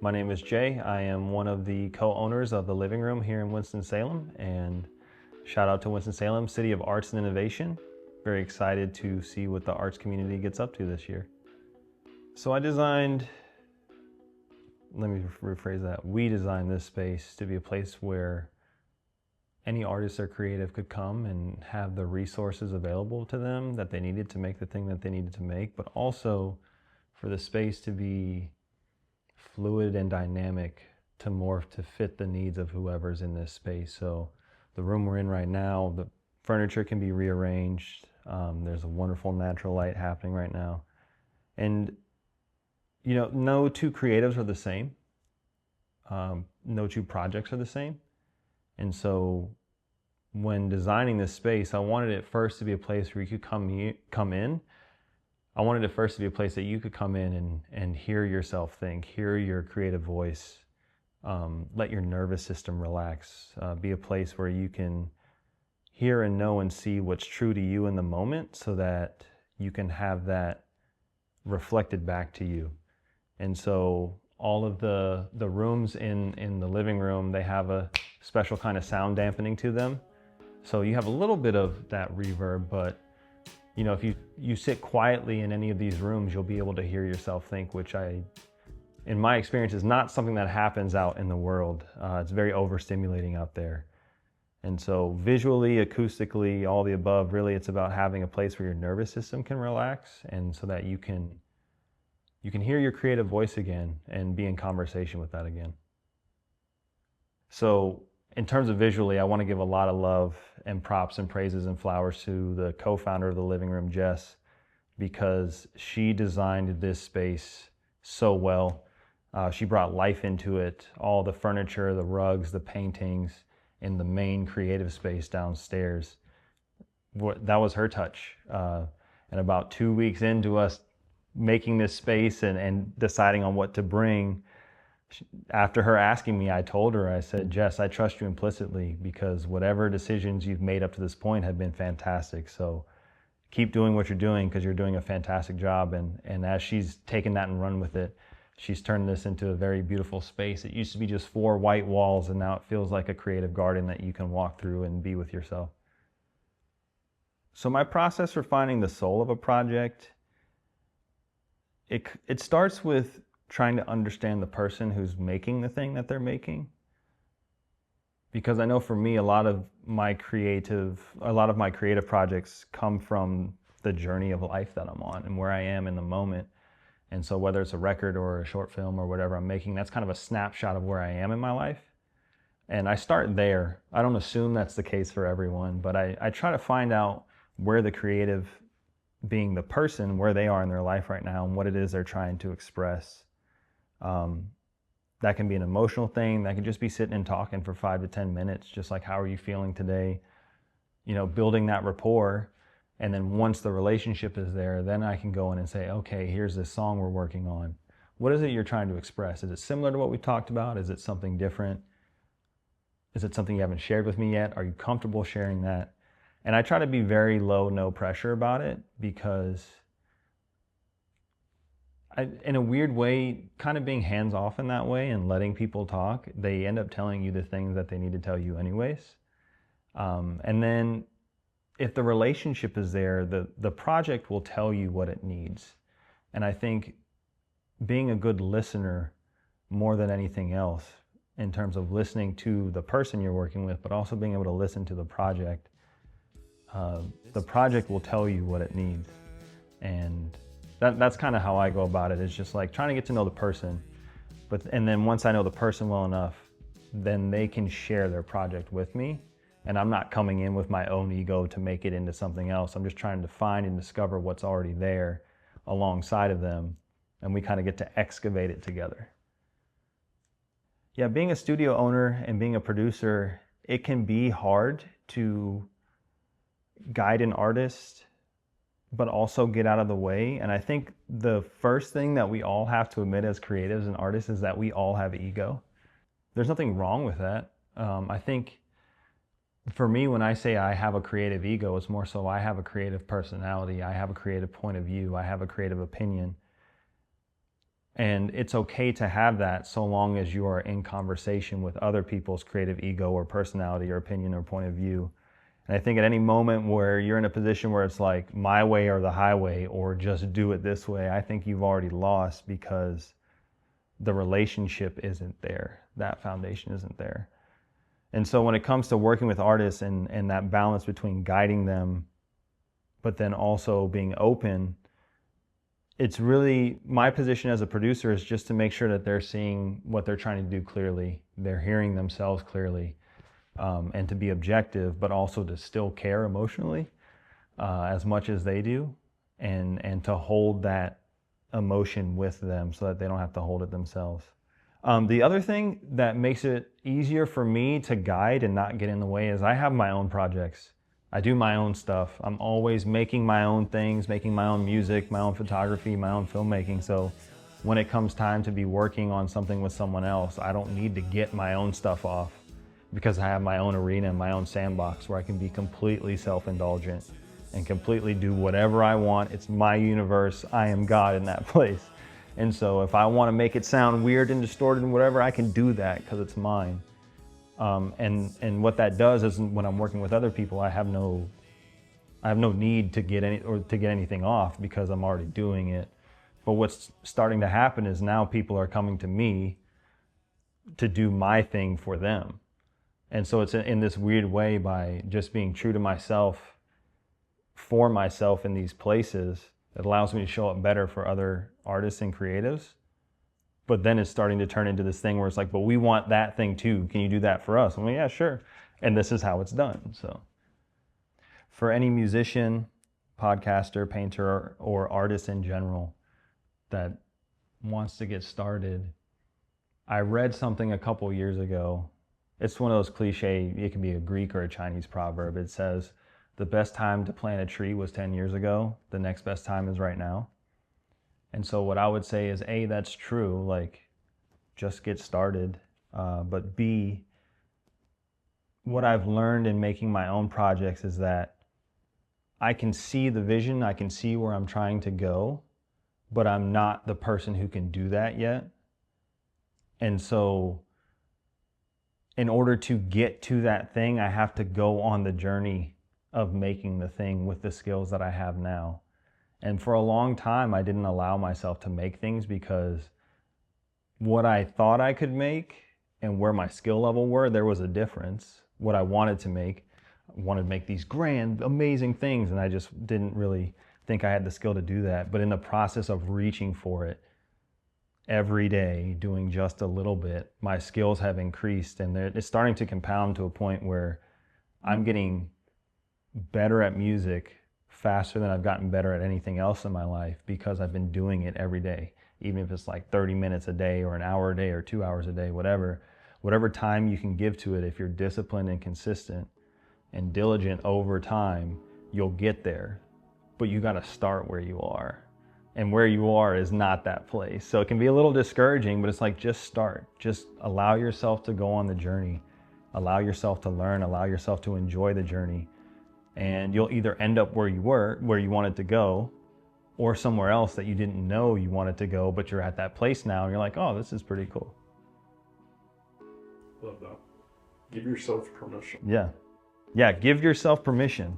My name is Jay. I am one of the co-owners of the Living Room here in Winston-Salem, and shout out to Winston-Salem, City of Arts and Innovation. Very excited to see what the arts community gets up to this year. So let me rephrase that. We designed this space to be a place where any artist or creative could come and have the resources available to them that they needed to make the thing that they needed to make, but also for the space to be fluid and dynamic, to morph to fit the needs of whoever's in this space. So the room we're in right now, the furniture can be rearranged. There's a wonderful natural light happening right now. And no two creatives are the same. No two projects are the same. And so when designing this space, I wanted it first to be a place where you could come in. I wanted it first to be a place that you could come in and hear yourself think, hear your creative voice, let your nervous system relax, be a place where you can hear and know and see what's true to you in the moment so that you can have that reflected back to you. And so all of the rooms in the living room, they have a special kind of sound dampening to them. So you have a little bit of that reverb, but if you sit quietly in any of these rooms, you'll be able to hear yourself think, which in my experience, is not something that happens out in the world. It's very overstimulating out there. And so visually, acoustically, all the above, really it's about having a place where your nervous system can relax, and so that you can hear your creative voice again and be in conversation with that again. So in terms of visually, I want to give a lot of love and props and praises and flowers to the co-founder of the Living Room, Jess, because she designed this space so well. She brought life into it, all the furniture, the rugs, the paintings, in the main creative space downstairs. That was her touch. And about 2 weeks into us making this space and deciding on what to bring, after her asking me, I told her, I said, Jess, I trust you implicitly because whatever decisions you've made up to this point have been fantastic. So keep doing what you're doing because you're doing a fantastic job. And as she's taken that and run with it, she's turned this into a very beautiful space. It used to be just 4 white walls, and now it feels like a creative garden that you can walk through and be with yourself. So my process for finding the soul of a project, it starts with trying to understand the person who's making the thing that they're making. Because I know for me, a lot of my creative projects come from the journey of life that I'm on and where I am in the moment. And so whether it's a record or a short film or whatever I'm making, that's kind of a snapshot of where I am in my life. And I start there. I don't assume that's the case for everyone, but I try to find out where the creative, being the person, where they are in their life right now and what it is they're trying to express. That can be an emotional thing. That can just be sitting and talking for 5 to 10 minutes, just like, how are you feeling today? Building that rapport. And then once the relationship is there, then I can go in and say, okay, here's this song we're working on. What is it you're trying to express? Is it similar to what we talked about? Is it something different? Is it something you haven't shared with me yet? Are you comfortable sharing that? And I try to be very low, no pressure about it, because in a weird way, kind of being hands off in that way and letting people talk, they end up telling you the things that they need to tell you anyways. And then if the relationship is there, the project will tell you what it needs. And I think being a good listener more than anything else, in terms of listening to the person you're working with, but also being able to listen to the project will tell you what it needs. And that's kind of how I go about it. It's just like trying to get to know the person. And then once I know the person well enough, then they can share their project with me. And I'm not coming in with my own ego to make it into something else. I'm just trying to find and discover what's already there alongside of them. And we kind of get to excavate it together. Yeah, being a studio owner and being a producer, it can be hard to guide an artist, but also get out of the way. And I think the first thing that we all have to admit as creatives and artists is that we all have ego. There's nothing wrong with that. I think for me, when I say I have a creative ego, it's more so I have a creative personality, I have a creative point of view, I have a creative opinion. And it's okay to have that so long as you are in conversation with other people's creative ego or personality or opinion or point of view. And I think at any moment where you're in a position where it's like my way or the highway or just do it this way, I think you've already lost, because the relationship isn't there. That foundation isn't there. And so when it comes to working with artists and that balance between guiding them, but then also being open, it's really, my position as a producer is just to make sure that they're seeing what they're trying to do clearly, they're hearing themselves clearly, and to be objective, but also to still care emotionally as much as they do, and to hold that emotion with them so that they don't have to hold it themselves. The other thing that makes it easier for me to guide and not get in the way is I have my own projects. I do my own stuff. I'm always making my own things, making my own music, my own photography, my own filmmaking. So when it comes time to be working on something with someone else, I don't need to get my own stuff off, because I have my own arena and my own sandbox where I can be completely self-indulgent and completely do whatever I want. It's my universe. I am God in that place. And so if I want to make it sound weird and distorted and whatever, I can do that because it's mine. And what that does is when I'm working with other people, I have no need to get anything off, because I'm already doing it. But what's starting to happen is now people are coming to me to do my thing for them. And so it's in this weird way, by just being true to myself, for myself in these places, it allows me to show up better for other artists and creatives. But then it's starting to turn into this thing where it's like, but we want that thing too. Can you do that for us? I'm like, yeah, sure. And this is how it's done. So for any musician, podcaster, painter, or artist in general that wants to get started, I read something a couple years ago. It's one of those cliche, it can be a Greek or a Chinese proverb. It says, the best time to plant a tree was 10 years ago. The next best time is right now. And so what I would say is, A, that's true, like, just get started. But B, what I've learned in making my own projects is that I can see the vision, I can see where I'm trying to go, but I'm not the person who can do that yet. And so in order to get to that thing, I have to go on the journey of making the thing with the skills that I have now. And for a long time, I didn't allow myself to make things, because what I thought I could make and where my skill level were, there was a difference. What I wanted to make, I wanted to make these grand, amazing things, and I just didn't really think I had the skill to do that. But in the process of reaching for it every day, doing just a little bit, my skills have increased, and it's starting to compound to a point where I'm getting better at music faster than I've gotten better at anything else in my life, because I've been doing it every day, even if it's like 30 minutes a day or an hour a day or 2 hours a day, whatever time you can give to it. If you're disciplined and consistent and diligent over time, you'll get there. But you got to start where you are, and where you are is not that place. So it can be a little discouraging, but it's like, just start. Just allow yourself to go on the journey, allow yourself to learn, allow yourself to enjoy the journey. And you'll either end up where you wanted to go, or somewhere else that you didn't know you wanted to go, but you're at that place now and you're like, oh, this is pretty cool. Love that. Give yourself permission. Yeah. Give yourself permission.